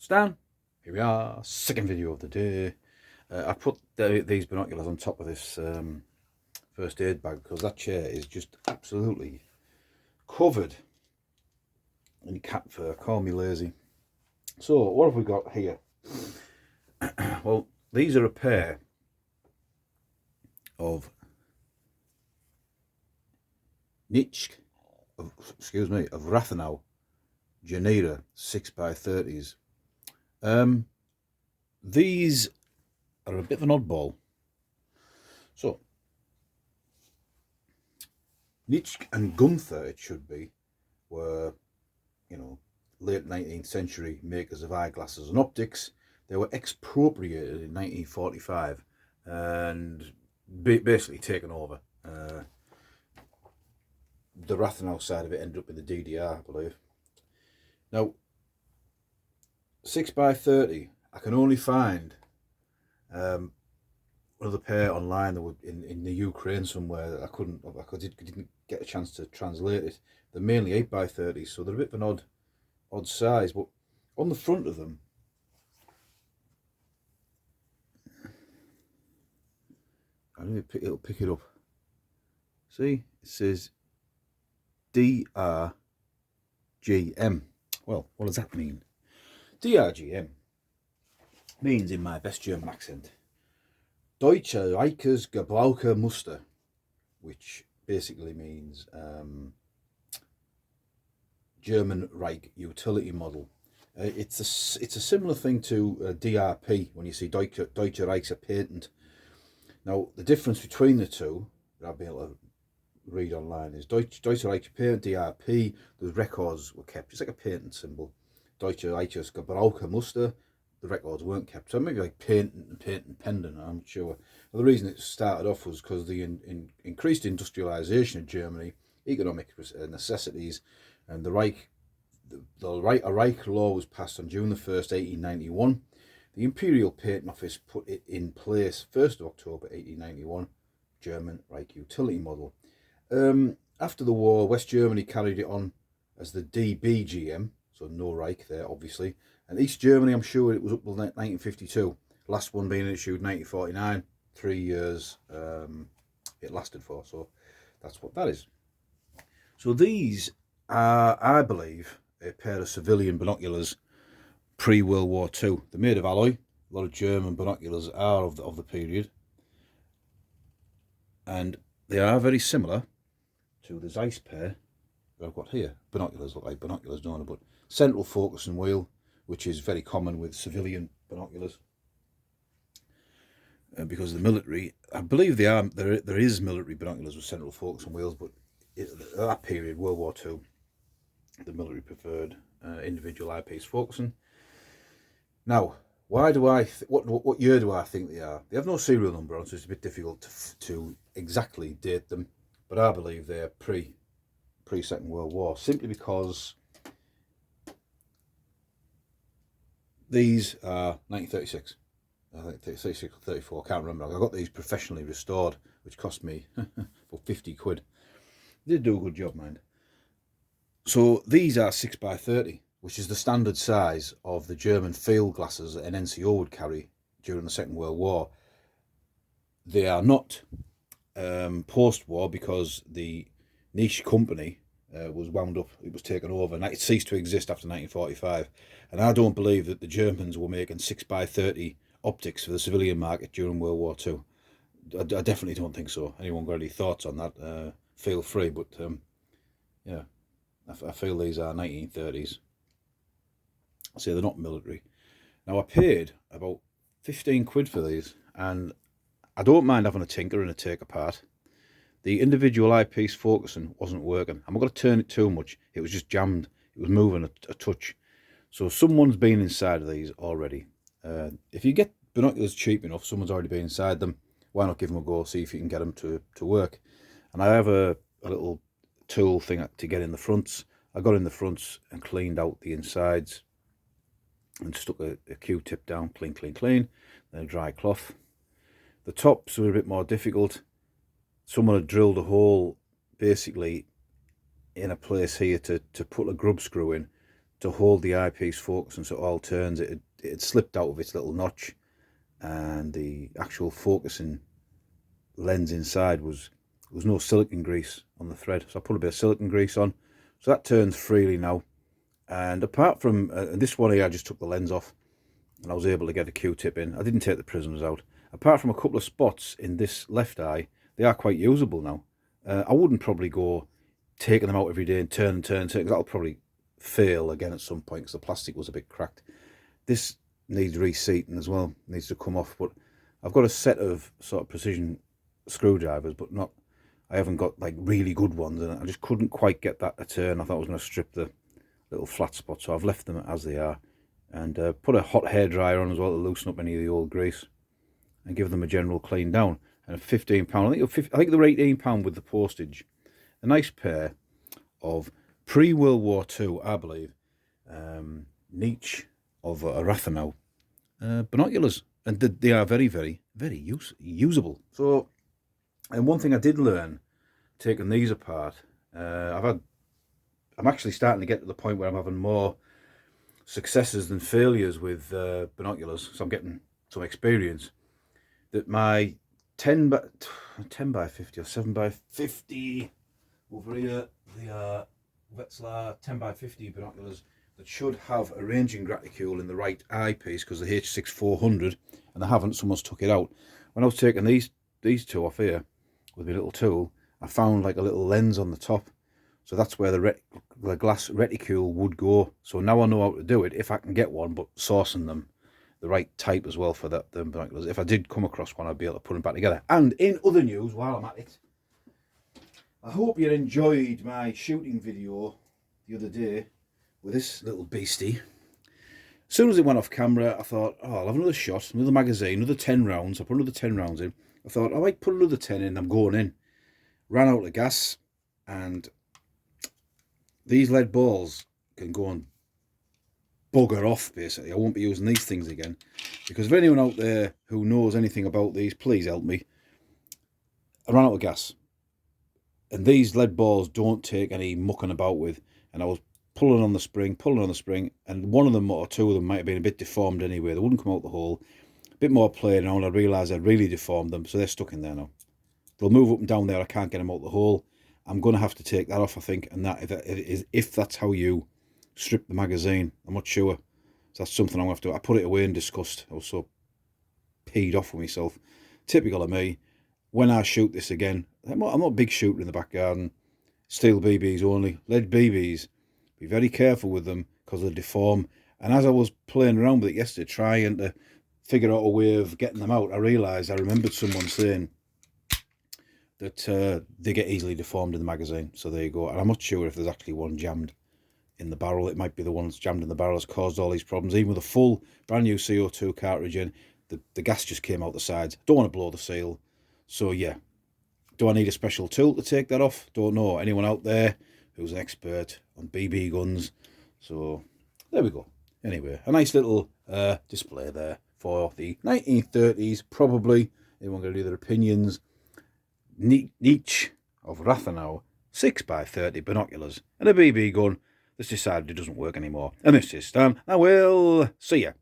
Stan, here we are, second video of the day. I put these binoculars on top of this first aid bag because that chair is just absolutely covered in cat fur. Call me lazy. So what have we got here? Well, these are a pair of Nitschke Genira 6x30s. These are a bit of an oddball. So Nitschke and Gunther, it should be, were, late 19th century makers of eyeglasses and optics. They were expropriated in 1945 and basically taken over. The Rathenau side of it ended up in the DDR, I believe. Now, 6x30, I can only find another pair online that were in the Ukraine somewhere. I didn't get a chance to translate it. They're mainly 8x30, so they're a bit of an odd size. But on the front of them, it'll pick it up. See, it says DRGM. Well, what does that mean? DRGM means, in my best German accent, Deutsche Reiches Gebrauchermuster, which basically means German Reich utility model. It's a similar thing to DRP when you see Deutsche Reicher Patent. Now, the difference between the two that I've been able to read online is Deutsche Reicher Patent, DRP, those records were kept. It's like a patent symbol. Deutsche Reiches Gebrauchermuster, the records weren't kept. So maybe like patent and pendant, I'm not sure. Well, the reason it started off was because the increased industrialisation of Germany, economic necessities, and the Reich law was passed on June the 1st, 1891. The Imperial Patent Office put it in place 1st of October 1891, German Reich utility model. After the war, West Germany carried it on as the DBGM, so no Reich there, obviously. And East Germany, I'm sure it was up till 1952. Last one being issued 1949. 3 years it lasted for, so that's what that is. So these are, I believe, a pair of civilian binoculars pre-World War II. They're made of alloy. A lot of German binoculars are of the period. And they are very similar to the Zeiss pair that I've got here. Binoculars look like binoculars, don't they? But central focus and wheel, which is very common with civilian binoculars. Because the military, I believe there is military binoculars with central focus and wheels, but at that period, World War II, the military preferred individual eyepiece focusing. Now, what year do I think they are? They have no serial number on, so it's a bit difficult to exactly date them, but I believe they're pre-Second World War, simply because these are 1936. I think 36 or 34, I can't remember. I got these professionally restored, which cost me for 50 quid. They did do a good job, mind. So these are 6x30, which is the standard size of the German field glasses that an NCO would carry during the Second World War. They are not post-war because the niche company was wound up, it was taken over, and it ceased to exist after 1945. And I don't believe that the Germans were making 6x30 optics for the civilian market during World War II. I definitely don't think so. Anyone got any thoughts on that, feel free, but yeah, I feel these are 1930s. So they're not military. Now, I paid about 15 quid for these, and I don't mind having a tinker and a take apart. The individual eyepiece focusing wasn't working. I'm not going to turn it too much. It was just jammed. It was moving a touch. So someone's been inside of these already. If you get binoculars cheap enough, someone's already been inside them. Why not give them a go, see if you can get them to work. And I have a little tool thing to get in the fronts. I got in the fronts and cleaned out the insides and stuck a Q-tip down, clean, then a dry cloth. The tops were a bit more difficult. Someone had drilled a hole basically in a place here to put a grub screw in. to hold the eyepiece focus, and so it all turns. It had slipped out of its little notch, and the actual focusing lens inside was no silicone grease on the thread. So I put a bit of silicone grease on, so that turns freely now. And apart from this one here, I just took the lens off and I was able to get a Q-tip in. I didn't take the prisms out. Apart from a couple of spots in this left eye, they are quite usable now. I wouldn't probably go taking them out every day and turn, that'll probably fail again at some point because the plastic was a bit cracked. This needs reseating as well, needs to come off, but I've got a set of sort of precision screwdrivers, but I haven't got like really good ones, and I just couldn't quite get that to turn. I thought I was going to strip the little flat spots, so I've left them as they are, and put a hot hairdryer on as well to loosen up any of the old grease and give them a general clean down. And £15, I think they were £18 with the postage. A nice pair of pre-World War II, I believe, Nitschke of Rathenau binoculars, and they are very, very, very usable. So, and one thing I did learn taking these apart, I'm actually starting to get to the point where I'm having more successes than failures with binoculars, so I'm getting some experience. That my 10 by 50 or 7 by 50 over here, they are Ww2 10 by 50 binoculars that should have a ranging graticule in the right eyepiece because the H6-400, and they haven't. Someone's took it out. When I was taking these two off here with my little tool, I found like a little lens on the top, so that's where the glass reticule would go. So now I know how to do it if I can get one, but sourcing them the right type as well for the binoculars. If I did come across one, I'd be able to put them back together. And in other news, while I'm at it, I hope you enjoyed my shooting video the other day with this little beastie. As soon as it went off camera, I thought, oh, I'll have another shot, another magazine, another 10 rounds. I put another 10 rounds in. I thought, I might put another 10 in, I'm going in. Ran out of gas, and these lead balls can go and bugger off, basically. I won't be using these things again, because if anyone out there who knows anything about these, please help me. I ran out of gas, and these lead balls don't take any mucking about with, and I was pulling on the spring, and one of them or two of them might have been a bit deformed anyway. They wouldn't come out the hole. A bit more playing around, I realised I'd really deformed them, so they're stuck in there now. They'll move up and down there, I can't get them out the hole. I'm going to have to take that off, I think, and that if that's how you strip the magazine, I'm not sure. So that's something I'm going to have to. I put it away in disgust. I was so peed off with myself. Typical of me. When I shoot this again, I'm not a big shooter in the back garden. Steel BBs only. Lead BBs. Be very careful with them because they deform. And as I was playing around with it yesterday, trying to figure out a way of getting them out, I realised I remembered someone saying that they get easily deformed in the magazine. So there you go. And I'm not sure if there's actually one jammed in the barrel. It might be the one that's jammed in the barrel has caused all these problems. Even with a full brand new CO2 cartridge in, the gas just came out the sides. Don't want to blow the seal. So yeah, do I need a special tool to take that off? Don't know. Anyone out there who's an expert on BB guns? So there we go. Anyway, a nice little display there for the 1930s, probably. Anyone got any other opinions? Nitschke of Rathenau 6x30 binoculars and a BB gun that's decided it doesn't work anymore. And this is Stan. I will see ya.